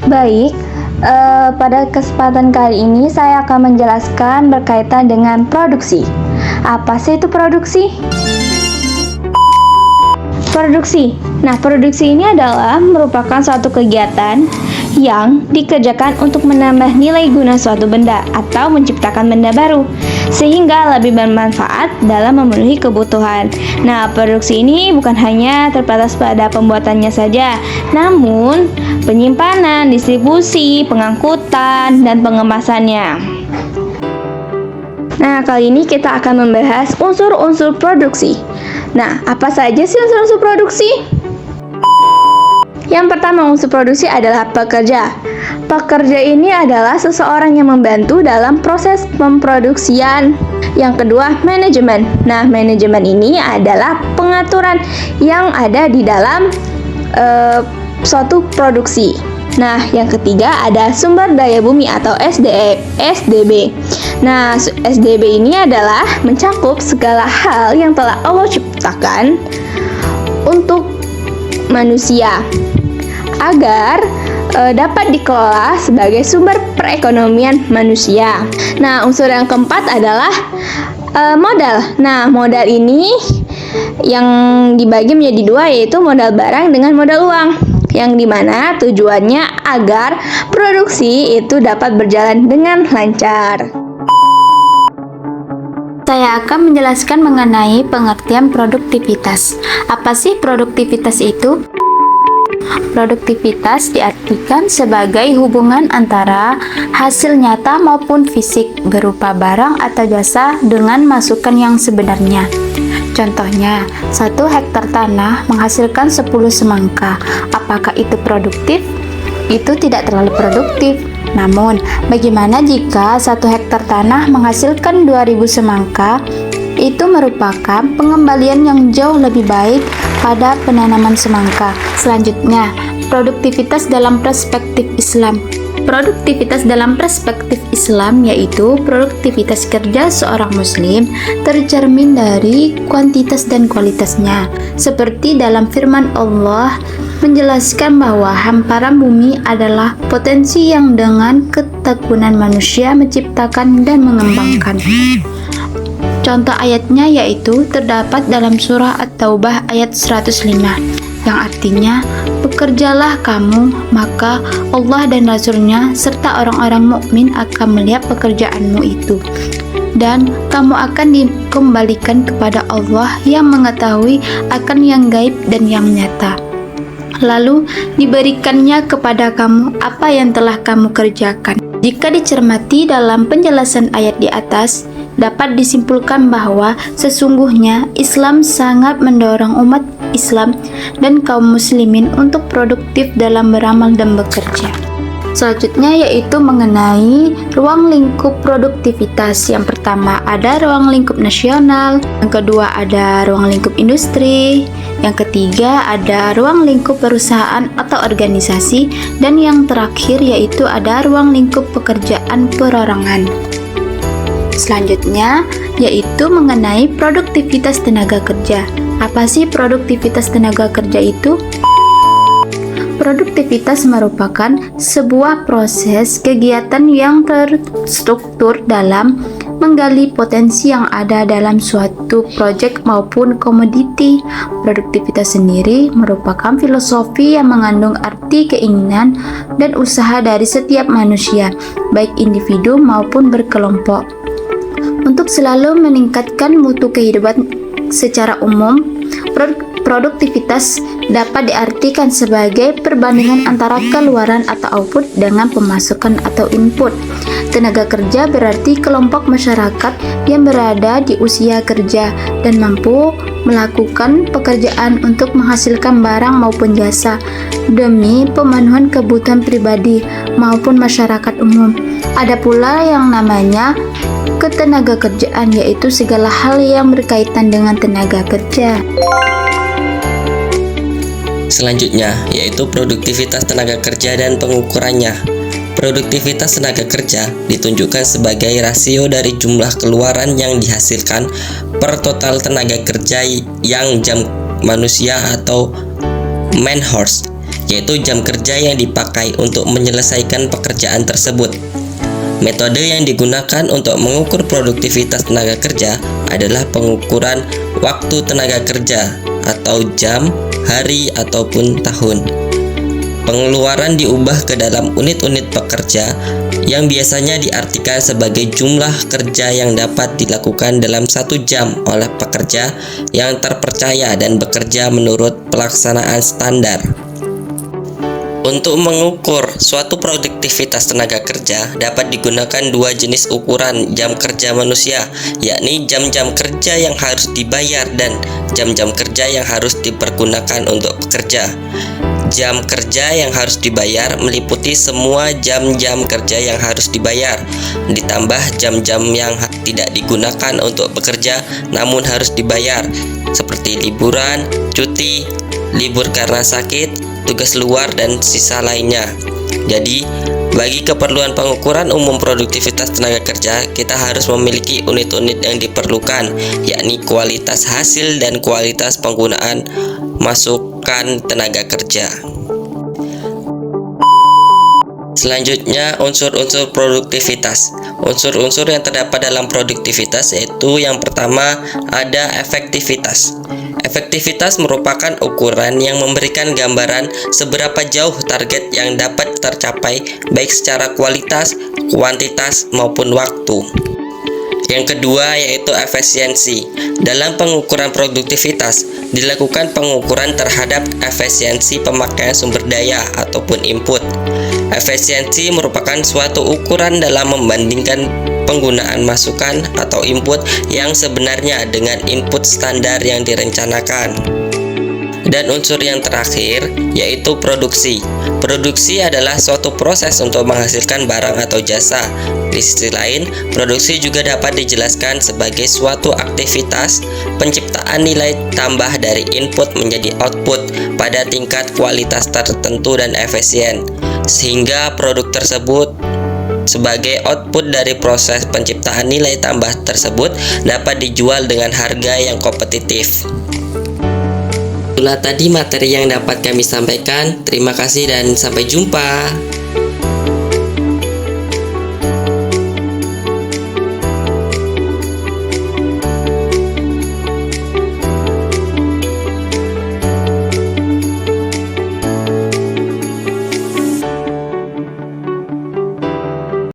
Baik, pada kesempatan kali ini saya akan menjelaskan berkaitan dengan produksi. Apa sih itu produksi? Produksi. Nah, produksi ini adalah merupakan suatu kegiatan yang dikerjakan untuk menambah nilai guna suatu benda atau menciptakan benda baru sehingga lebih bermanfaat dalam memenuhi kebutuhan. Nah, produksi ini bukan hanya terbatas pada pembuatannya saja, namun penyimpanan, distribusi, pengangkutan, dan pengemasannya. Nah, kali ini kita akan membahas unsur-unsur produksi. Nah, apa saja sih unsur-unsur produksi? Yang pertama unsur produksi adalah pekerja. Pekerja ini adalah seseorang yang membantu dalam proses pemproduksian. Yang kedua, manajemen. Nah, manajemen ini adalah pengaturan yang ada di dalam suatu produksi. Nah, yang ketiga ada sumber daya bumi atau SDB. Nah, SDB ini adalah mencakup segala hal yang telah Allah ciptakan untuk manusia agar dapat dikelola sebagai sumber perekonomian manusia. Nah, unsur yang keempat adalah modal. Nah, modal ini yang dibagi menjadi dua, yaitu modal barang dengan modal uang, yang dimana tujuannya agar produksi itu dapat berjalan dengan lancar. Saya akan menjelaskan mengenai pengertian produktivitas. Apa sih produktivitas itu? Produktivitas diartikan sebagai hubungan antara hasil nyata maupun fisik berupa barang atau jasa dengan masukan yang sebenarnya. Contohnya, 1 hektar tanah menghasilkan 10 semangka. Apakah itu produktif? Itu tidak terlalu produktif. Namun, bagaimana jika 1 hektar tanah menghasilkan 2000 semangka? Itu merupakan pengembalian yang jauh lebih baik pada penanaman semangka. Selanjutnya, produktivitas dalam perspektif Islam. Produktivitas dalam perspektif Islam yaitu produktivitas kerja seorang muslim tercermin dari kuantitas dan kualitasnya. Seperti dalam firman Allah menjelaskan bahwa hamparan bumi adalah potensi yang dengan ketekunan manusia menciptakan dan mengembangkan. Contoh ayatnya yaitu terdapat dalam surah At-Taubah ayat 105 yang artinya, bekerjalah kamu, maka Allah dan Rasul-Nya serta orang-orang mukmin akan melihat pekerjaanmu itu, dan kamu akan dikembalikan kepada Allah yang mengetahui akan yang gaib dan yang nyata. Lalu diberikannya kepada kamu apa yang telah kamu kerjakan. Jika dicermati dalam penjelasan ayat di atas, dapat disimpulkan bahwa sesungguhnya Islam sangat mendorong umat Islam dan kaum muslimin untuk produktif dalam beramal dan bekerja. Selanjutnya yaitu mengenai ruang lingkup produktivitas. Yang pertama ada ruang lingkup nasional, yang kedua ada ruang lingkup industri, yang ketiga ada ruang lingkup perusahaan atau organisasi, dan yang terakhir yaitu ada ruang lingkup pekerjaan perorangan. Selanjutnya yaitu mengenai produktivitas tenaga kerja. Apa sih produktivitas tenaga kerja itu? Produktivitas merupakan sebuah proses kegiatan yang terstruktur dalam menggali potensi yang ada dalam suatu proyek maupun komoditi. Produktivitas sendiri merupakan filosofi yang mengandung arti keinginan dan usaha dari setiap manusia, baik individu maupun berkelompok, untuk selalu meningkatkan mutu kehidupan secara umum. Produktivitas dapat diartikan sebagai perbandingan antara keluaran atau output dengan pemasukan atau input. Tenaga kerja berarti kelompok masyarakat yang berada di usia kerja dan mampu melakukan pekerjaan untuk menghasilkan barang maupun jasa demi pemenuhan kebutuhan pribadi maupun masyarakat umum. Ada pula yang namanya ketenaga kerjaan, yaitu segala hal yang berkaitan dengan tenaga kerja. Selanjutnya, yaitu produktivitas tenaga kerja dan pengukurannya. Produktivitas tenaga kerja ditunjukkan sebagai rasio dari jumlah keluaran yang dihasilkan per total tenaga kerja yang jam manusia atau man hours, yaitu jam kerja yang dipakai untuk menyelesaikan pekerjaan tersebut. Metode yang digunakan untuk mengukur produktivitas tenaga kerja adalah pengukuran waktu tenaga kerja atau jam, hari, ataupun tahun. Pengeluaran diubah ke dalam unit-unit pekerja yang biasanya diartikan sebagai jumlah kerja yang dapat dilakukan dalam 1 jam oleh pekerja yang terpercaya dan bekerja menurut pelaksanaan standar. Untuk mengukur suatu produktivitas tenaga kerja dapat digunakan 2 jenis ukuran jam kerja manusia, yakni jam-jam kerja yang harus dibayar dan jam-jam kerja yang harus dipergunakan untuk bekerja. Jam kerja yang harus dibayar meliputi semua jam-jam kerja yang harus dibayar, ditambah jam-jam yang tidak digunakan untuk bekerja namun harus dibayar, seperti liburan, cuti, libur karena sakit, tugas luar, dan sisa lainnya. Jadi, bagi keperluan pengukuran umum produktivitas tenaga kerja, kita harus memiliki unit-unit yang diperlukan, yakni kualitas hasil dan kualitas penggunaan masukan tenaga kerja. Selanjutnya, unsur-unsur produktivitas. Unsur-unsur yang terdapat dalam produktivitas yaitu yang pertama ada efektivitas. Efektivitas merupakan ukuran yang memberikan gambaran seberapa jauh target yang dapat tercapai baik secara kualitas, kuantitas, maupun waktu. Yang kedua yaitu efisiensi. Dalam pengukuran produktivitas, dilakukan pengukuran terhadap efisiensi pemakaian sumber daya ataupun input. Efisiensi merupakan suatu ukuran dalam membandingkan penggunaan masukan atau input yang sebenarnya dengan input standar yang direncanakan. Dan unsur yang terakhir yaitu produksi. Produksi adalah suatu proses untuk menghasilkan barang atau jasa. Di sisi lain, produksi juga dapat dijelaskan sebagai suatu aktivitas penciptaan nilai tambah dari input menjadi output pada tingkat kualitas tertentu dan efisien, sehingga produk tersebut sebagai output dari proses penciptaan nilai tambah tersebut dapat dijual dengan harga yang kompetitif. Itulah tadi materi yang dapat kami sampaikan. Terima kasih dan sampai jumpa.